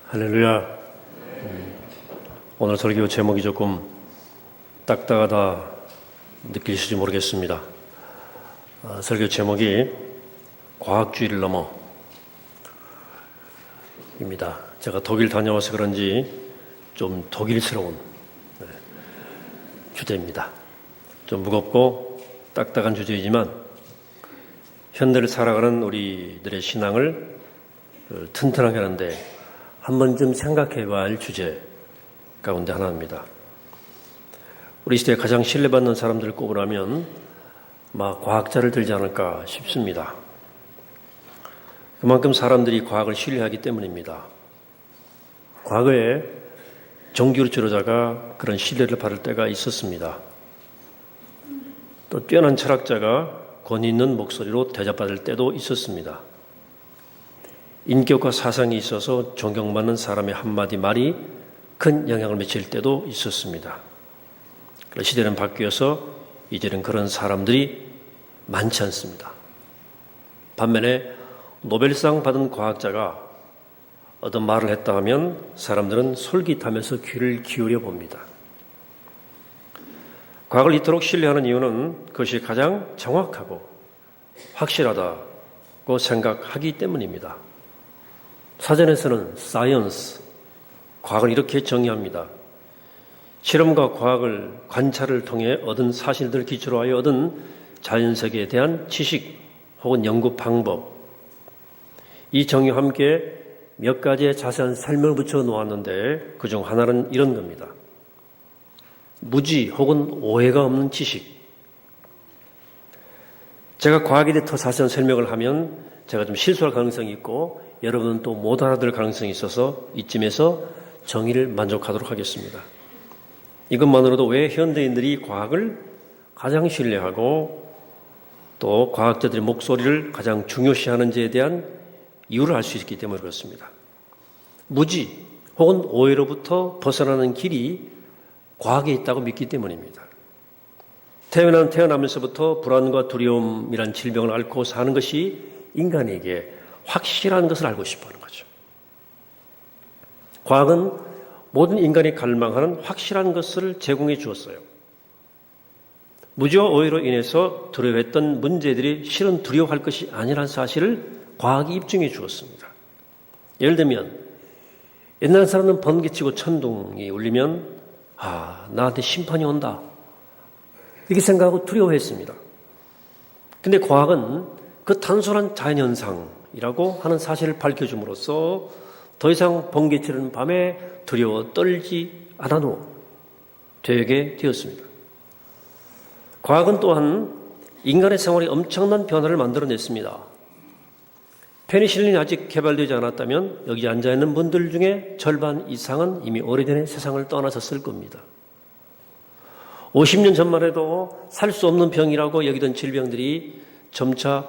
할렐루야. 오늘 설교 제목이 조금 딱딱하다 느끼실지 모르겠습니다. 설교 제목이 과학주의를 넘어 입니다. 제가 독일 다녀와서 그런지 좀 독일스러운 주제입니다. 좀 무겁고 딱딱한 주제이지만 현대를 살아가는 우리들의 신앙을 튼튼하게 하는데 한 번쯤 생각해봐야 할 주제 가운데 하나입니다. 우리 시대에 가장 신뢰받는 사람들을 꼽으라면 아마 과학자를 들지 않을까 싶습니다. 그만큼 사람들이 과학을 신뢰하기 때문입니다. 과거에 종교 지도자가 그런 신뢰를 받을 때가 있었습니다. 또 뛰어난 철학자가 권위 있는 목소리로 대접받을 때도 있었습니다. 인격과 사상이 있어서 존경받는 사람의 한마디 말이 큰 영향을 미칠 때도 있었습니다. 시대는 바뀌어서 이제는 그런 사람들이 많지 않습니다. 반면에 노벨상 받은 과학자가 어떤 말을 했다 하면 사람들은 솔깃하면서 귀를 기울여 봅니다. 과학을 이토록 신뢰하는 이유는 그것이 가장 정확하고 확실하다고 생각하기 때문입니다. 사전에서는 사이언스, 과학을 이렇게 정의합니다. 실험과 과학을 관찰을 통해 얻은 사실들을 기초로 하여 얻은 자연세계에 대한 지식 혹은 연구 방법. 이 정의와 함께 몇 가지의 자세한 설명을 붙여 놓았는데 그중 하나는 이런 겁니다. 무지 혹은 오해가 없는 지식. 제가 과학에 대해 더 자세한 설명을 하면 제가 좀 실수할 가능성이 있고 여러분은 또 못 알아들을 가능성이 있어서 이쯤에서 정의를 만족하도록 하겠습니다. 이것만으로도 왜 현대인들이 과학을 가장 신뢰하고 또 과학자들의 목소리를 가장 중요시하는지에 대한 이유를 알 수 있기 때문에 그렇습니다. 무지 혹은 오해로부터 벗어나는 길이 과학에 있다고 믿기 때문입니다. 태어나면서부터 불안과 두려움이란 질병을 앓고 사는 것이 인간에게 확실한 것을 알고 싶어하는 거죠. 과학은 모든 인간이 갈망하는 확실한 것을 제공해 주었어요. 무지와 오해로 인해서 두려워했던 문제들이 실은 두려워할 것이 아니라는 사실을 과학이 입증해 주었습니다. 예를 들면 옛날 사람은 번개치고 천둥이 울리면 나한테 심판이 온다 이렇게 생각하고 두려워했습니다. 그런데 과학은 그 단순한 자연현상이라고 하는 사실을 밝혀줌으로써 더 이상 번개치는 밤에 두려워 떨지 않아도 되게 되었습니다. 과학은 또한 인간의 생활에 엄청난 변화를 만들어냈습니다. 페니실린이 아직 개발되지 않았다면 여기 앉아있는 분들 중에 절반 이상은 이미 오래전에 세상을 떠나셨을 겁니다. 50년 전만 해도 살 수 없는 병이라고 여기던 질병들이 점차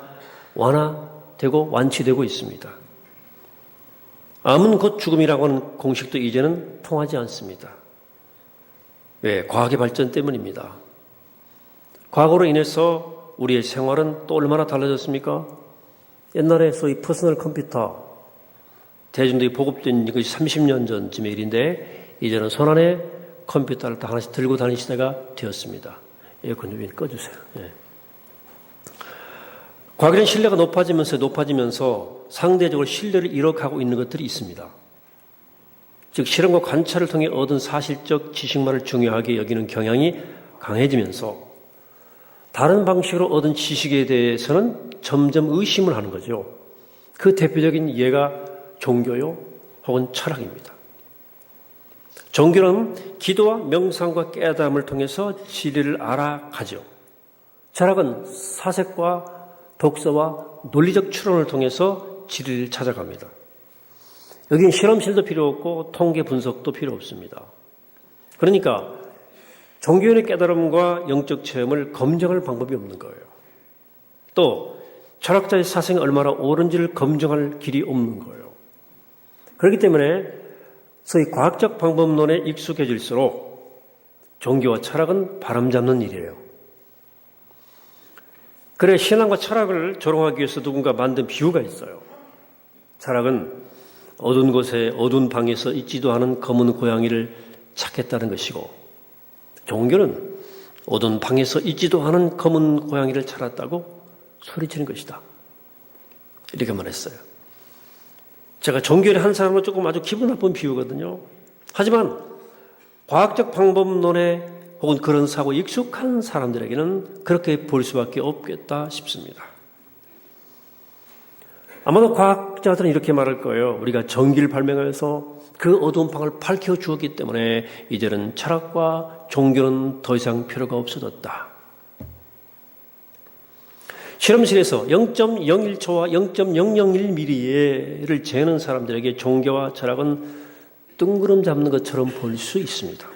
완화되고 완치되고 있습니다. 암은 곧 죽음이라고 하는 공식도 이제는 통하지 않습니다. 왜? 과학의 발전 때문입니다. 과거로 인해서 우리의 생활은 또 얼마나 달라졌습니까? 옛날에 소위 퍼스널 컴퓨터, 대중들이 보급된 것이 30년 전쯤의 일인데 이제는 손안에 컴퓨터를 다 하나씩 들고 다니는 시대가 되었습니다. 에어컨 좀 꺼주세요. 네. 과학의 신뢰가 높아지면서 상대적으로 신뢰를 잃어가고 있는 것들이 있습니다. 즉 실험과 관찰을 통해 얻은 사실적 지식만을 중요하게 여기는 경향이 강해지면서 다른 방식으로 얻은 지식에 대해서는 점점 의심을 하는 거죠. 그 대표적인 예가 종교요 혹은 철학입니다. 종교는 기도와 명상과 깨달음을 통해서 진리를 알아가죠. 철학은 사색과 독서와 논리적 추론을 통해서 진리를 찾아갑니다. 여기는 실험실도 필요 없고 통계 분석도 필요 없습니다. 그러니까 종교인의 깨달음과 영적 체험을 검증할 방법이 없는 거예요. 또 철학자의 사상이 얼마나 옳은지를 검증할 길이 없는 거예요. 그렇기 때문에 소위 과학적 방법론에 익숙해질수록 종교와 철학은 바람잡는 일이에요. 그래 신앙과 철학을 조롱하기 위해서 누군가 만든 비유가 있어요. 철학은 어두운 곳에 어두운 방에서 있지도 않은 검은 고양이를 찾겠다는 것이고, 종교는 어두운 방에서 있지도 않은 검은 고양이를 찾았다고 소리치는 것이다. 이렇게 말했어요. 제가 종교를 한 사람은 조금 아주 기분 나쁜 비유거든요. 하지만 과학적 방법론에 혹은 그런 사고에 익숙한 사람들에게는 그렇게 볼 수밖에 없겠다 싶습니다. 아마도 과학자들은 이렇게 말할 거예요. 우리가 전기를 발명해서 그 어두운 방을 밝혀주었기 때문에 이제는 철학과 종교는 더 이상 필요가 없어졌다. 실험실에서 0.01초와 0.001mm를 재는 사람들에게 종교와 철학은 뜬구름 잡는 것처럼 볼 수 있습니다.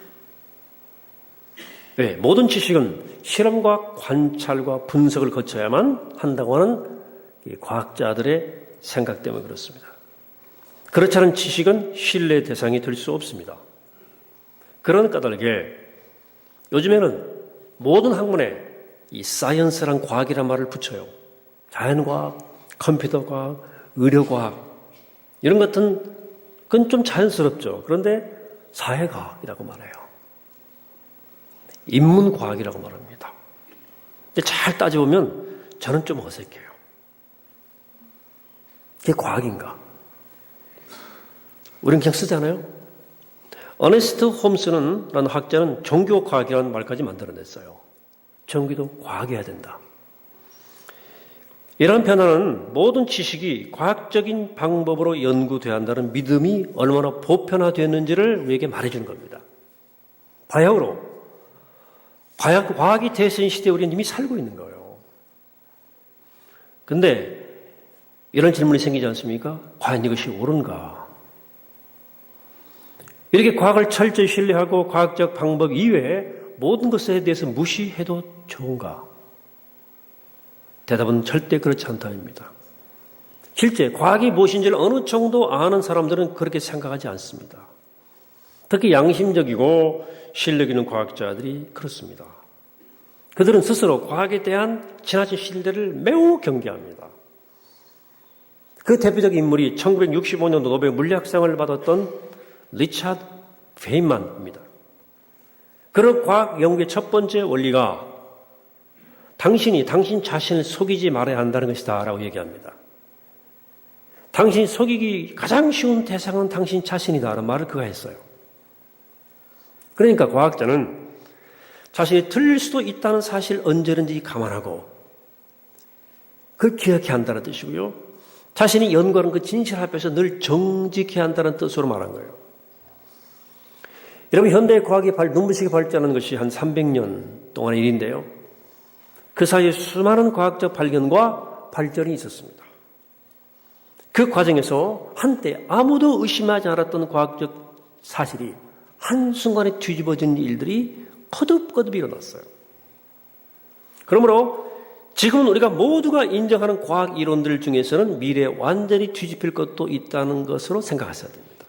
왜? 모든 지식은 실험과 관찰과 분석을 거쳐야만 한다고 하는 과학자들의 생각 때문에 그렇습니다. 그렇지 않은 지식은 신뢰 대상이 될 수 없습니다. 그런 까닭에 요즘에는 모든 학문에 이 사이언스란 과학이란 말을 붙여요. 자연과학, 컴퓨터과학, 의료과학 이런 것은 그건 좀 자연스럽죠. 그런데 사회과학이라고 말해요. 인문과학이라고 말합니다. 근데 잘 따져보면 저는 좀 어색해요. 그게 과학인가? 우리는 그냥 쓰잖아요. 어네스트 홈스라는 학자는 종교과학이라는 말까지 만들어냈어요. 종교도 과학이어야 된다. 이런 변화는 모든 지식이 과학적인 방법으로 연구돼야 한다는 믿음이 얼마나 보편화되었는지를 우리에게 말해주는 겁니다. 과학이 대세인 시대에 우리는 이미 살고 있는 거예요. 근데 이런 질문이 생기지 않습니까? 과연 이것이 옳은가? 이렇게 과학을 철저히 신뢰하고 과학적 방법 이외에 모든 것에 대해서 무시해도 좋은가? 대답은 절대 그렇지 않다입니다. 실제 과학이 무엇인지를 어느 정도 아는 사람들은 그렇게 생각하지 않습니다. 특히 양심적이고 실력 있는 과학자들이 그렇습니다. 그들은 스스로 과학에 대한 지나친 신뢰를 매우 경계합니다. 그 대표적 인물이 1965년도 노벨 물리학상을 받았던 리차드 페인만입니다. 그런 과학 연구의 첫 번째 원리가 당신 자신을 속이지 말아야 한다는 것이다 라고 얘기합니다. 당신이 속이기 가장 쉬운 대상은 당신 자신이다 라는 말을 그가 했어요. 그러니까 과학자는 자신이 틀릴 수도 있다는 사실을 언제든지 감안하고 그걸 기억해야 한다는 뜻이고요. 자신이 연구하는 그 진실 앞에서 늘 정직해야 한다는 뜻으로 말한 거예요. 여러분, 현대 과학이 눈부시게 발전한 것이 한 300년 동안의 일인데요. 그 사이에 수많은 과학적 발견과 발전이 있었습니다. 그 과정에서 한때 아무도 의심하지 않았던 과학적 사실이 한순간에 뒤집어진 일들이 거듭거듭 일어났어요. 그러므로 지금은 우리가 모두가 인정하는 과학 이론들 중에서는 미래에 완전히 뒤집힐 것도 있다는 것으로 생각하셔야 됩니다.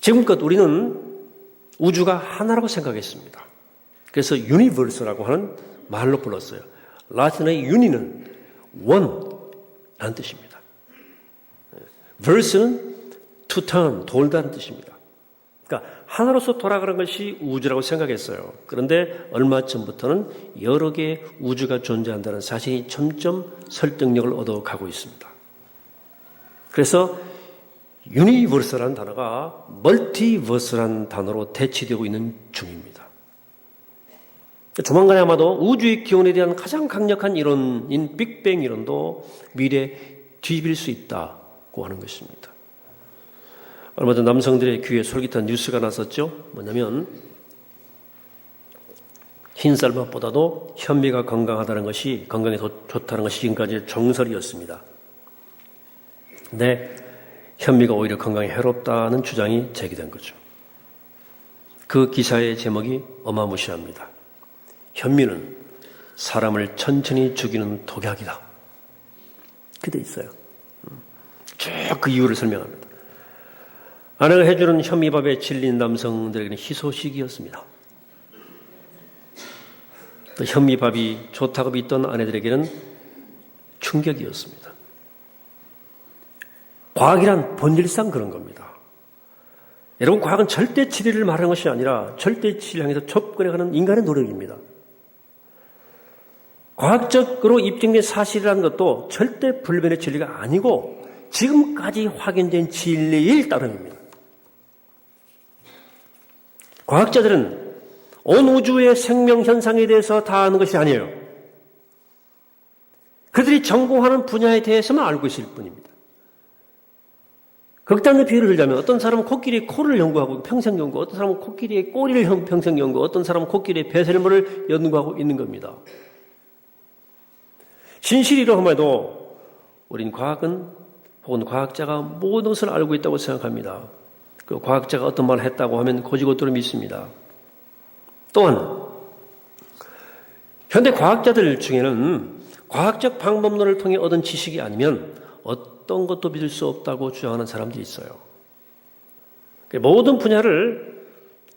지금껏 우리는 우주가 하나라고 생각했습니다. 그래서 유니버스라고 하는 말로 불렀어요. 라틴어의 유니는 원이라는 뜻입니다. verse는 to turn, 돌다는 뜻입니다. 그러니까 하나로서 돌아가는 것이 우주라고 생각했어요. 그런데 얼마 전부터는 여러 개의 우주가 존재한다는 사실이 점점 설득력을 얻어가고 있습니다. 그래서 유니버스라는 단어가 멀티버스라는 단어로 대치되고 있는 중입니다. 조만간에 아마도 우주의 기원에 대한 가장 강력한 이론인 빅뱅 이론도 미래에 뒤집힐 수 있다고 하는 것입니다. 얼마 전 남성들의 귀에 솔깃한 뉴스가 났었죠. 뭐냐면 흰쌀밥보다도 현미가 건강하다는 것이, 건강에 더 좋다는 것이 지금까지 정설이었습니다. 근데 현미가 오히려 건강에 해롭다는 주장이 제기된 거죠. 그 기사의 제목이 어마무시합니다. 현미는 사람을 천천히 죽이는 독약이다. 그게 있어요. 쭉 그 이유를 설명합니다. 아내가 해주는 현미밥에 질린 남성들에게는 희소식이었습니다. 또 현미밥이 좋다고 믿던 아내들에게는 충격이었습니다. 과학이란 본질상 그런 겁니다. 여러분, 과학은 절대 진리를 말하는 것이 아니라 절대 진리를 향해서 접근해가는 인간의 노력입니다. 과학적으로 입증된 사실이라는 것도 절대 불변의 진리가 아니고 지금까지 확인된 진리일 따름입니다. 과학자들은 온 우주의 생명 현상에 대해서 다 아는 것이 아니에요. 그들이 전공하는 분야에 대해서만 알고 있을 뿐입니다. 극단의 비유를 들자면 어떤 사람은 코끼리의 코를 연구하고 평생 연구, 어떤 사람은 코끼리의 꼬리를 평생 연구, 어떤 사람은 코끼리의 배설물을 연구하고 있는 겁니다. 진실이라고 해도 우린 과학은 혹은 과학자가 모든 것을 알고 있다고 생각합니다. 그 과학자가 어떤 말을 했다고 하면 고지고대로 믿습니다. 또한 현대 과학자들 중에는 과학적 방법론을 통해 얻은 지식이 아니면 어떤 것도 믿을 수 없다고 주장하는 사람들이 있어요. 모든 분야를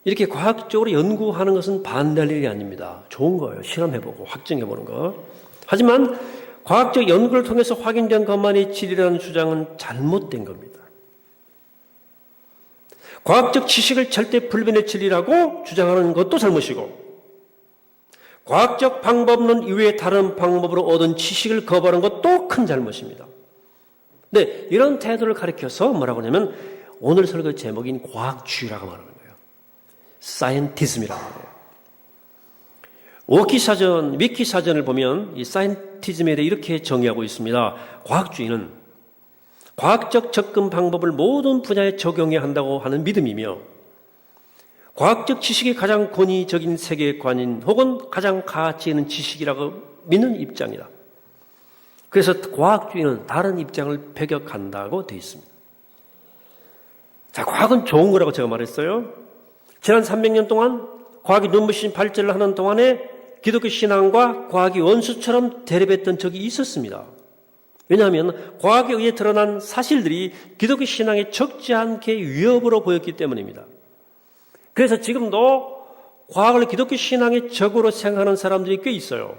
이렇게 과학적으로 연구하는 것은 반대할 일이 아닙니다. 좋은 거예요. 실험해보고 확증해보는 거. 하지만 과학적 연구를 통해서 확인된 것만이 진리라는 주장은 잘못된 겁니다. 과학적 지식을 절대 불변의 진리라고 주장하는 것도 잘못이고 과학적 방법론 이외의 다른 방법으로 얻은 지식을 거부하는 것도 큰 잘못입니다. 네, 이런 태도를 가리켜서 뭐라고 하냐면 오늘 설교 제목인 과학주의라고 말하는 거예요. 사이언티즘이라고 해요. 워키사전, 위키사전을 보면 이 사이언티즘에 대해 이렇게 정의하고 있습니다. 과학주의는 과학적 접근 방법을 모든 분야에 적용해야 한다고 하는 믿음이며 과학적 지식이 가장 권위적인 세계관인 혹은 가장 가치 있는 지식이라고 믿는 입장이다. 그래서 과학주의는 다른 입장을 배격한다고 되어 있습니다. 자, 과학은 좋은 거라고 제가 말했어요. 지난 300년 동안 과학이 눈부신 발전을 하는 동안에 기독교 신앙과 과학이 원수처럼 대립했던 적이 있었습니다. 왜냐하면 과학에 의해 드러난 사실들이 기독교 신앙에 적지 않게 위협으로 보였기 때문입니다. 그래서 지금도 과학을 기독교 신앙의 적으로 생각하는 사람들이 꽤 있어요.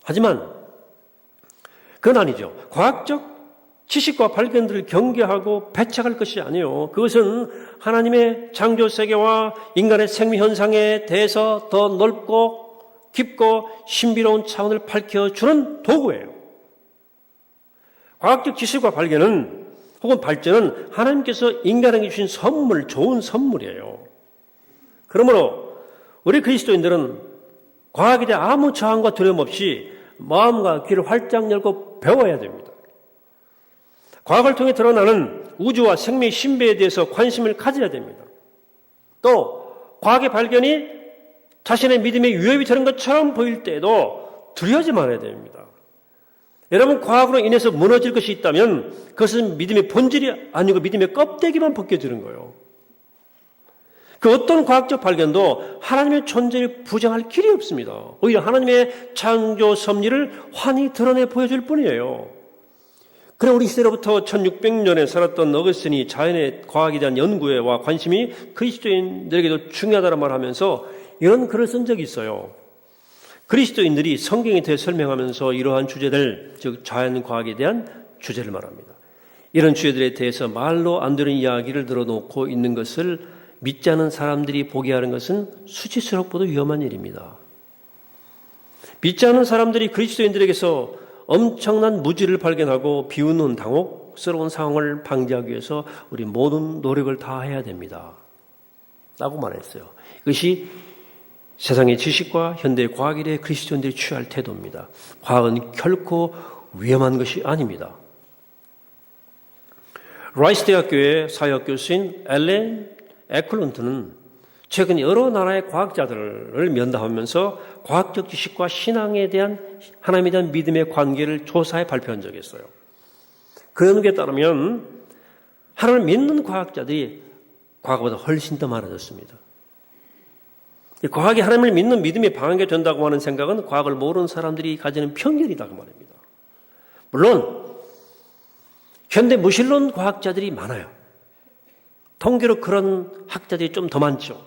하지만 그건 아니죠. 과학적 지식과 발견들을 경계하고 배척할 것이 아니에요. 그것은 하나님의 창조 세계와 인간의 생명 현상에 대해서 더 넓고 깊고 신비로운 차원을 밝혀주는 도구예요. 과학적 지식과 발견은 혹은 발전은 하나님께서 인간에게 주신 선물, 좋은 선물이에요. 그러므로 우리 그리스도인들은 과학에 대해 아무 저항과 두려움 없이 마음과 귀를 활짝 열고 배워야 됩니다. 과학을 통해 드러나는 우주와 생명의 신비에 대해서 관심을 가져야 됩니다. 또 과학의 발견이 자신의 믿음에 위협이 되는 것처럼 보일 때에도 두려워하지 말아야 됩니다. 여러분, 과학으로 인해서 무너질 것이 있다면 그것은 믿음의 본질이 아니고 믿음의 껍데기만 벗겨지는 거예요. 그 어떤 과학적 발견도 하나님의 존재를 부정할 길이 없습니다. 오히려 하나님의 창조 섭리를 환히 드러내 보여줄 뿐이에요. 그래 우리 시대로부터 1600년에 살았던 어거스틴이 자연의 과학에 대한 연구와 관심이 그리스도인들에게도 중요하다는 말을 하면서 이런 글을 쓴 적이 있어요. 그리스도인들이 성경에 대해 설명하면서 이러한 주제들, 즉 자연과학에 대한 주제를 말합니다. 이런 주제들에 대해서 말로 안 되는 이야기를 들어놓고 있는 것을 믿지 않은 사람들이 보게 하는 것은 수치스럽고도 위험한 일입니다. 믿지 않은 사람들이 그리스도인들에게서 엄청난 무지를 발견하고 비웃는 당혹스러운 상황을 방지하기 위해서 우리 모든 노력을 다해야 됩니다. 라고 말했어요. 이것이 세상의 지식과 현대의 과학에 대해 그리스도인들이 취할 태도입니다. 과학은 결코 위험한 것이 아닙니다. 라이스 대학교의 사회학 교수인 앨런 에클론트는 최근 여러 나라의 과학자들을 면담하면서 과학적 지식과 신앙에 대한 하나님에 대한 믿음의 관계를 조사해 발표한 적이 있어요. 그 연구에 따르면 하나님을 믿는 과학자들이 과거보다 훨씬 더 많아졌습니다. 과학이 하나님을 믿는 믿음이 방해가 된다고 하는 생각은 과학을 모르는 사람들이 가지는 편견이라고 말합니다. 물론 현대 무신론 과학자들이 많아요. 통계로 그런 학자들이 좀 더 많죠.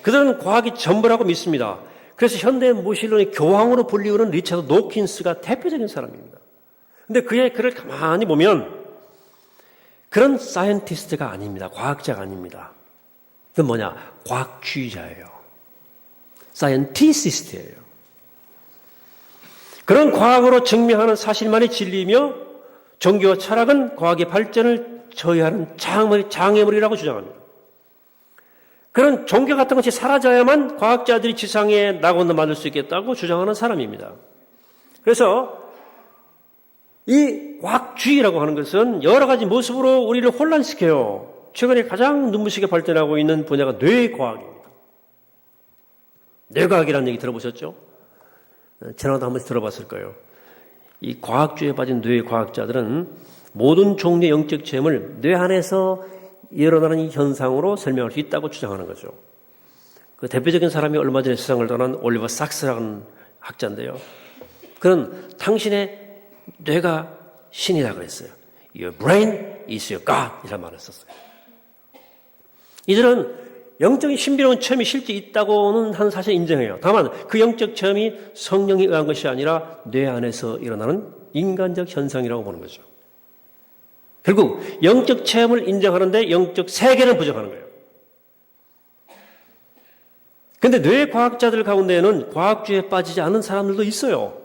그들은 과학이 전부라고 믿습니다. 그래서 현대 무신론의 교황으로 불리우는 리차드 노킨스가 대표적인 사람입니다. 그런데 그의 글을 가만히 보면 그런 사이언티스트가 아닙니다. 과학자가 아닙니다. 그건 뭐냐? 과학주의자예요. 사이언티시스트예요. 그런 과학으로 증명하는 사실만이 진리이며 종교와 철학은 과학의 발전을 저해하는 장애물이라고 주장합니다. 그런 종교 같은 것이 사라져야만 과학자들이 지상에 낙원을 만들 수 있겠다고 주장하는 사람입니다. 그래서 이 과학주의라고 하는 것은 여러 가지 모습으로 우리를 혼란시켜요. 최근에 가장 눈부시게 발전하고 있는 분야가 뇌과학입니다. 뇌과학이라는 얘기 들어보셨죠? 지난번에 한 번씩 들어봤을 거예요. 이 과학주의에 빠진 뇌과학자들은 모든 종류의 영적 체험을 뇌 안에서 일어나는 이 현상으로 설명할 수 있다고 주장하는 거죠. 그 대표적인 사람이 얼마 전에 세상을 떠난 올리버 sak스라는 학자인데요. 그는 당신의 뇌가 신이라 그랬어요. Your brain is your God 이라는 말을 썼어요. 이들은 영적인 신비로운 체험이 실제 있다고는 하는 사실을 인정해요. 다만 그 영적 체험이 성령에 의한 것이 아니라 뇌 안에서 일어나는 인간적 현상이라고 보는 거죠. 결국 영적 체험을 인정하는데 영적 세계는 부정하는 거예요. 그런데 뇌과학자들 가운데에는 과학주의에 빠지지 않은 사람들도 있어요.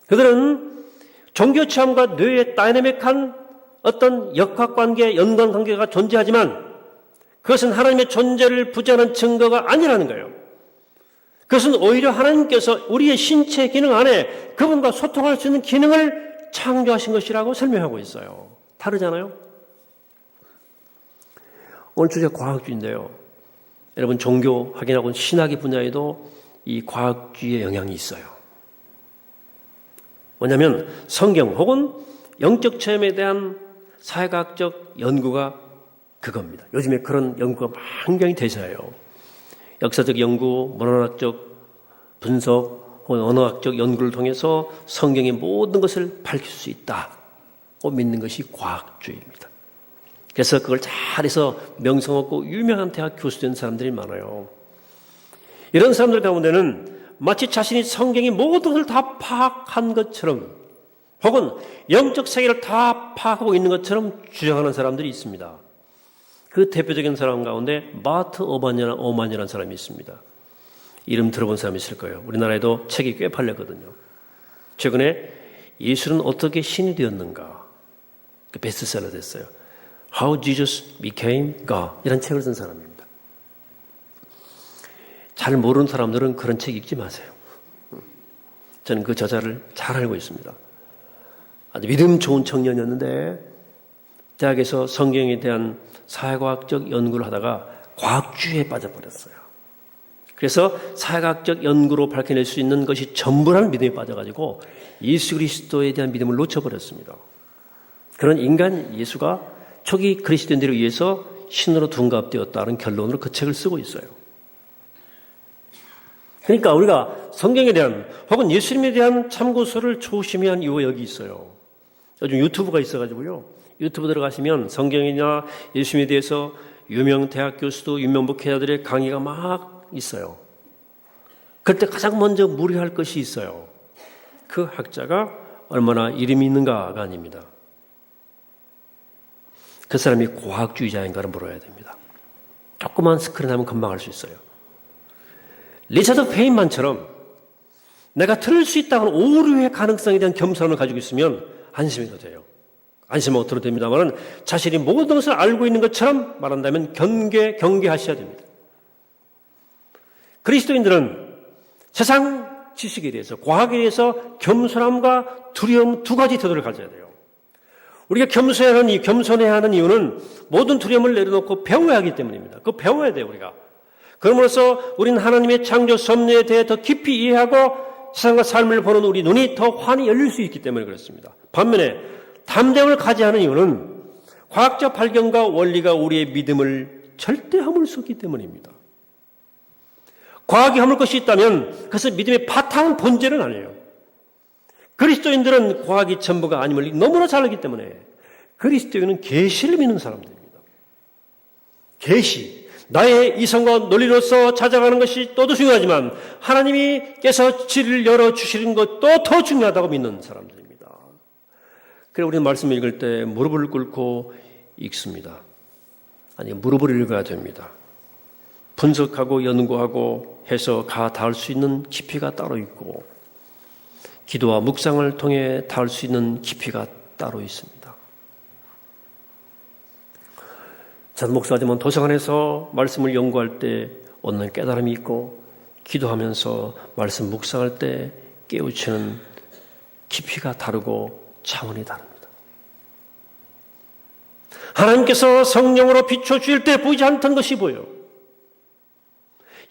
그들은 종교 체험과 뇌의 다이내믹한 어떤 역학관계, 연관관계가 존재하지만 그것은 하나님의 존재를 부정하는 증거가 아니라는 거예요. 그것은 오히려 하나님께서 우리의 신체 기능 안에 그분과 소통할 수 있는 기능을 창조하신 것이라고 설명하고 있어요. 다르잖아요? 오늘 주제가 과학주의인데요. 여러분 종교 확인하고 신학의 분야에도 이 과학주의의 영향이 있어요. 뭐냐면 성경 혹은 영적 체험에 대한 사회과학적 연구가 그겁니다. 요즘에 그런 연구가 굉장히 대세예요. 역사적 연구, 문화학적 분석 혹은 언어학적 연구를 통해서 성경의 모든 것을 밝힐 수 있다고 믿는 것이 과학주의입니다. 그래서 그걸 잘해서 명성 없고 유명한 대학 교수된 사람들이 많아요. 이런 사람들 가운데는 마치 자신이 성경의 모든 것을 다 파악한 것처럼 혹은 영적 세계를 다 파악하고 있는 것처럼 주장하는 사람들이 있습니다. 그 대표적인 사람 가운데 마트 오만이라는 사람이 있습니다. 이름 들어본 사람이 있을 거예요. 우리나라에도 책이 꽤 팔렸거든요. 최근에 예수는 어떻게 신이 되었는가? 그 베스트셀러 됐어요. How Jesus Became God 이런 책을 쓴 사람입니다. 잘 모르는 사람들은 그런 책 읽지 마세요. 저는 그 저자를 잘 알고 있습니다. 아주 믿음 좋은 청년이었는데 대학에서 성경에 대한 사회과학적 연구를 하다가 과학주의에 빠져버렸어요. 그래서 사회과학적 연구로 밝혀낼 수 있는 것이 전부라는 믿음에 빠져가지고 예수 그리스도에 대한 믿음을 놓쳐버렸습니다. 그런 인간 예수가 초기 그리스도인들에 의해서 신으로 둔갑되었다는 결론으로 그 책을 쓰고 있어요. 그러니까 우리가 성경에 대한 혹은 예수님에 대한 참고서를 조심해야 하는 이유가 여기 있어요. 요즘 유튜브가 있어가지고요. 유튜브 들어가시면 성경이나 예수님에 대해서 유명 대학 교수도 유명 목회자들의 강의가 막 있어요. 그때 가장 먼저 무리할 것이 있어요. 그 학자가 얼마나 이름이 있는가가 아닙니다. 그 사람이 과학주의자인가를 물어야 됩니다. 조그만 스크린하면 금방 알 수 있어요. 리차드 페인만처럼 내가 틀릴 수 있다는 오류의 가능성에 대한 겸손함을 가지고 있으면 안심해도 돼요. 안심하고 들어도 됩니다만 자신이 모든 것을 알고 있는 것처럼 말한다면 경계하셔야 됩니다. 그리스도인들은 세상 지식에 대해서 과학에 대해서 겸손함과 두려움 두 가지 태도를 가져야 돼요. 우리가 겸손해야 하는 이유는 모든 두려움을 내려놓고 배워야 하기 때문입니다. 그거 배워야 돼요 우리가. 그럼으로써 우리는 하나님의 창조 섭리에 대해 더 깊이 이해하고 세상과 삶을 보는 우리 눈이 더 환히 열릴 수 있기 때문에 그렇습니다. 반면에 담대함을 가져야 하는 이유는 과학적 발견과 원리가 우리의 믿음을 절대 허물 수 없기 때문입니다. 과학이 허물 것이 있다면 그것은 믿음의 바탕 본질은 아니에요. 그리스도인들은 과학이 전부가 아님을 너무나 잘 알기 때문에 그리스도인은 계시를 믿는 사람들입니다. 계시. 나의 이성과 논리로서 찾아가는 것이 또도 중요하지만 하나님께서 길을 열어주시는 것도 더 중요하다고 믿는 사람들입니다. 그래서 우리는 말씀을 읽을 때 무릎을 꿇고 읽습니다. 아니, 무릎을 읽어야 됩니다. 분석하고 연구하고 해서 닿을 수 있는 깊이가 따로 있고 기도와 묵상을 통해 닿을 수 있는 깊이가 따로 있습니다. 저는 목사지만 도서관에서 말씀을 연구할 때 얻는 깨달음이 있고 기도하면서 말씀 묵상할 때 깨우치는 깊이가 다르고 차원이 다릅니다. 하나님께서 성령으로 비춰주실 때 보이지 않던 것이 보여요.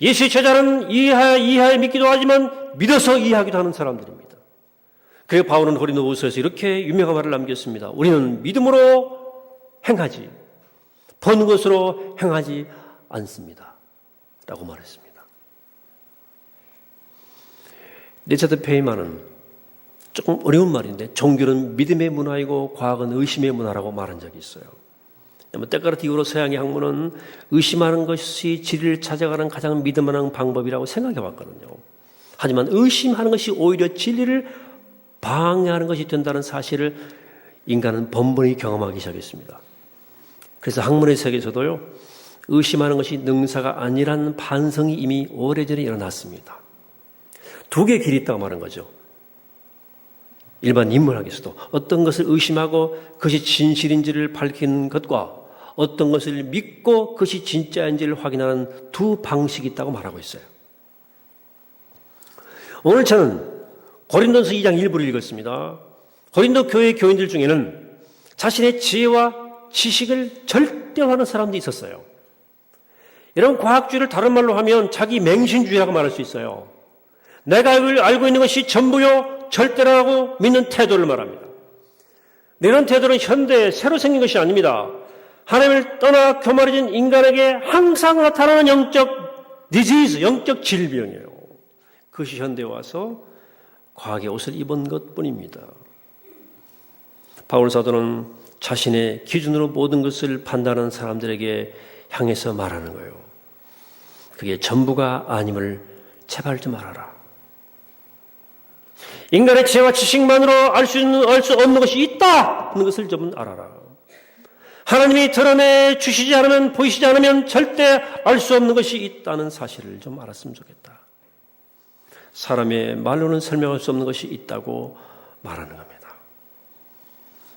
예수의 제자는 이해하여 믿기도 하지만 믿어서 이해하기도 하는 사람들입니다. 그래서 바울은 고린도후서에서 이렇게 유명한 말을 남겼습니다. 우리는 믿음으로 행하지 보는 것으로 행하지 않습니다. 라고 말했습니다. 리차드 페이만은 조금 어려운 말인데 종교는 믿음의 문화이고 과학은 의심의 문화라고 말한 적이 있어요. 데카르트 이후로 서양의 학문은 의심하는 것이 진리를 찾아가는 가장 믿음만한 방법이라고 생각해 왔거든요. 하지만 의심하는 것이 오히려 진리를 방해하는 것이 된다는 사실을 인간은 번번이 경험하기 시작했습니다. 그래서 학문의 세계에서도요, 의심하는 것이 능사가 아니라는 반성이 이미 오래전에 일어났습니다. 두 개의 길이 있다고 말한 거죠. 일반 인문학에서도 어떤 것을 의심하고 그것이 진실인지를 밝히는 것과 어떤 것을 믿고 그것이 진짜인지를 확인하는 두 방식이 있다고 말하고 있어요. 오늘 저는 고린도서 2장 1부를 읽었습니다. 고린도 교회 교인들 중에는 자신의 지혜와 지식을 절대화하는 사람도 있었어요. 이런 과학주의를 다른 말로 하면 자기 맹신주의라고 말할 수 있어요. 내가 알고 있는 것이 전부요 절대라고 믿는 태도를 말합니다. 이런 태도는 현대에 새로 생긴 것이 아닙니다. 하나님을 떠나 교만해진 인간에게 항상 나타나는 영적 디지즈, 영적 질병이에요. 그것이 현대에 와서 과학의 옷을 입은 것뿐입니다. 바울 사도는 자신의 기준으로 모든 것을 판단하는 사람들에게 향해서 말하는 거예요. 그게 전부가 아님을 제발 좀 알아라. 인간의 지혜와 지식만으로 알 수 없는 것이 있다 하는 것을 좀 알아라. 하나님이 드러내 주시지 않으면, 보이시지 않으면 절대 알 수 없는 것이 있다는 사실을 좀 알았으면 좋겠다. 사람의 말로는 설명할 수 없는 것이 있다고 말하는 겁니다.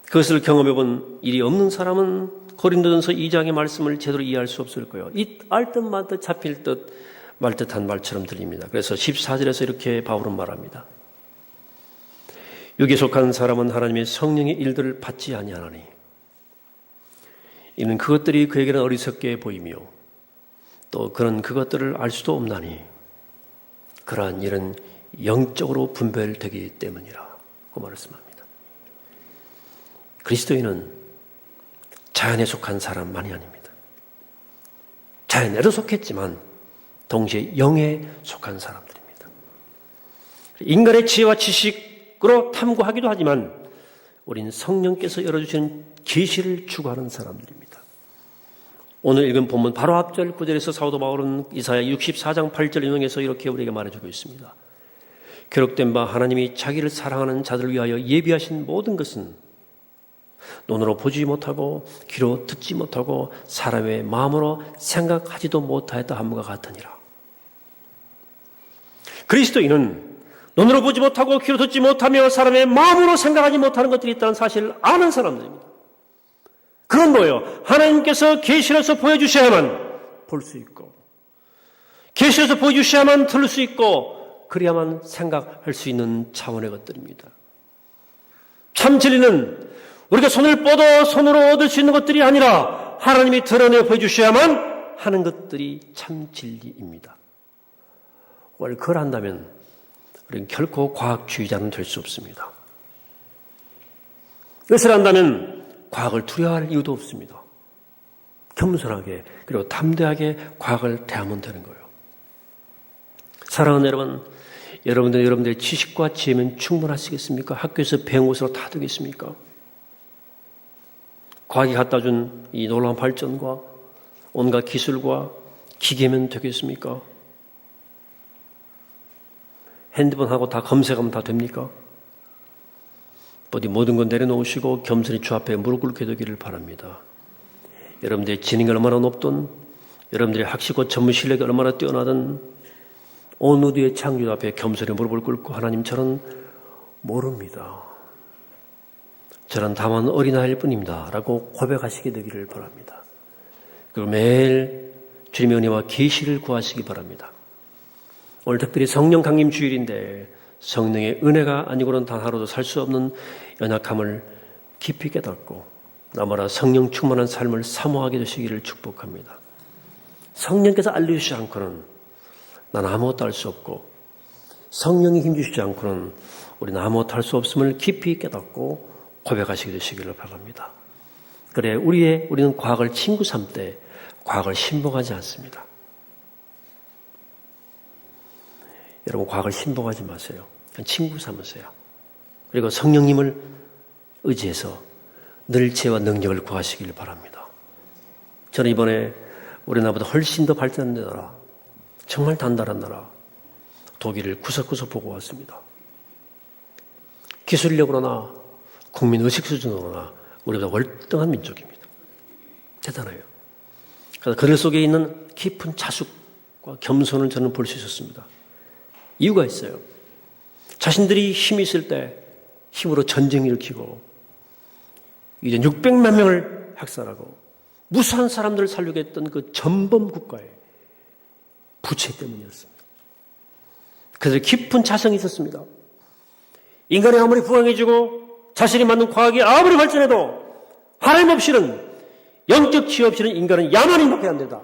그것을 경험해 본 일이 없는 사람은 고린도전서 2장의 말씀을 제대로 이해할 수 없을 거예요. 알듯 말듯 잡힐 듯 말듯한 말처럼 들립니다. 그래서 14절에서 이렇게 바울은 말합니다. 육에 속한 사람은 하나님의 성령의 일들을 받지 아니하나니 이는 그것들이 그에게는 어리석게 보이며 또 그는 그것들을 알 수도 없나니 그러한 일은 영적으로 분별되기 때문이라고 말씀합니다. 그리스도인은 자연에 속한 사람만이 아닙니다. 자연에도 속했지만 동시에 영에 속한 사람들입니다. 인간의 지혜와 지식으로 탐구하기도 하지만 우린 성령께서 열어주시는 계시를 추구하는 사람들입니다. 오늘 읽은 본문 바로 앞절 9절에서 사도 바울은 이사야 64장 8절 인용해서 이렇게 우리에게 말해주고 있습니다. 기록된 바 하나님이 자기를 사랑하는 자들을 위하여 예비하신 모든 것은 눈으로 보지 못하고 귀로 듣지 못하고 사람의 마음으로 생각하지도 못하였다 함과 같으니라. 그리스도인은 눈으로 보지 못하고 귀로 듣지 못하며 사람의 마음으로 생각하지 못하는 것들이 있다는 사실을 아는 사람들입니다. 그건 뭐예요? 하나님께서 계시로서 보여주셔야만 볼 수 있고 계시로서 보여주셔야만 들을 수 있고 그래야만 생각할 수 있는 차원의 것들입니다. 참 진리는 우리가 손을 뻗어 손으로 얻을 수 있는 것들이 아니라 하나님이 드러내 보여주셔야만 하는 것들이 참 진리입니다. 그걸 한다면 우리는 결코 과학주의자는 될 수 없습니다. 그것을 한다면 과학을 두려워할 이유도 없습니다. 겸손하게 그리고 담대하게 과학을 대하면 되는 거예요. 사랑하는 여러분, 여러분들의 지식과 지혜면 충분하시겠습니까? 학교에서 배운 것으로 다 되겠습니까? 과학이 갖다 준 이 놀라운 발전과 온갖 기술과 기계면 되겠습니까? 핸드폰하고 다 검색하면 다 됩니까? 어디 모든 건 내려놓으시고 겸손히 주 앞에 무릎 꿇게 되기를 바랍니다. 여러분들의 지능이 얼마나 높든, 여러분들의 학식과 전문 실력이 얼마나 뛰어나든, 온 우주의 창조 앞에 겸손히 무릎을 꿇고 하나님 저는 모릅니다. 저는 다만 어린아이일 뿐입니다. 라고 고백하시게 되기를 바랍니다. 그리고 매일 주님의 은혜와 계시를 구하시기 바랍니다. 오늘 특별히 성령 강림 주일인데 성령의 은혜가 아니고는 단 하루도 살 수 없는 연약함을 깊이 깨닫고 나마라 성령 충만한 삶을 사모하게 되시기를 축복합니다. 성령께서 알려주시지 않고는 난 아무것도 할 수 없고 성령이 힘주시지 않고는 우리는 아무것도 할 수 없음을 깊이 깨닫고 고백하시게 되시기를 바랍니다. 그래 우리는 과학을 친구 삼되 과학을 신봉하지 않습니다. 여러분 과학을 신봉하지 마세요. 그냥 친구 삼으세요. 그리고 성령님을 의지해서 늘 지혜와 능력을 구하시길 바랍니다. 저는 이번에 우리나라보다 훨씬 더 발전된 나라, 정말 단단한 나라 독일을 구석구석 보고 왔습니다. 기술력으로나 국민 의식 수준으로나 우리보다 월등한 민족입니다. 대단해요. 그래서 그들 속에 있는 깊은 자숙과 겸손을 저는 볼 수 있었습니다. 이유가 있어요. 자신들이 힘이 있을 때 힘으로 전쟁을 일으키고 이제 600만 명을 학살하고 무수한 사람들을 살리게 했던 그 전범 국가의 부채 때문이었습니다. 그들의 깊은 자성이 있었습니다. 인간이 아무리 부강해지고 자신이 만든 과학이 아무리 발전해도 하나님 없이는 영적 지혜 없이는 인간은 야만인밖에 안 된다.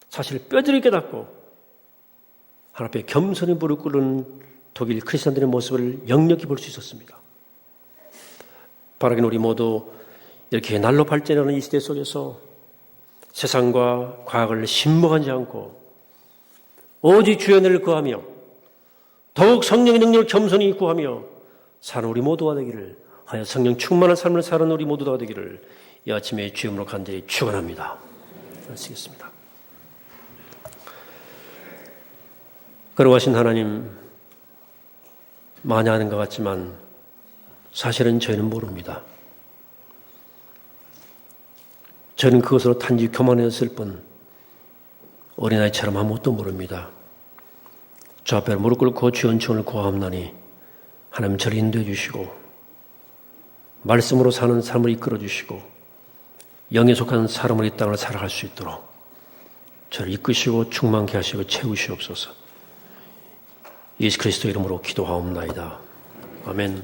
사실 뼈저리 깨닫고 하나님 앞에 겸손히 무릎 꿇는 독일 크리스천들의 모습을 역력히 볼 수 있었습니다. 바라긴 우리 모두 이렇게 날로 발전하는 이 시대 속에서 세상과 과학을 신봉하지 않고 오직 주의 은혜를 구하며 더욱 성령의 능력을 겸손히 구하며 사는 우리 모두가 되기를 하여 성령 충만한 삶을 사는 우리 모두가 되기를 이 아침에 주님으로 간절히 축원합니다. 하시겠습니다. 거룩하신 하나님, 많이 아는 것 같지만 사실은 저희는 모릅니다. 저는 그것으로 단지 교만했을 뿐 어린아이처럼 아무것도 모릅니다. 주 앞에 무릎 꿇고 주의 은총을 구하옵나니 하나님 저를 인도해 주시고 말씀으로 사는 삶을 이끌어 주시고 영에 속한 사람으로 이 땅을 살아갈 수 있도록 저를 이끄시고 충만케 하시고 채우시옵소서. 예수 그리스도 이름으로 기도하옵나이다. 아멘.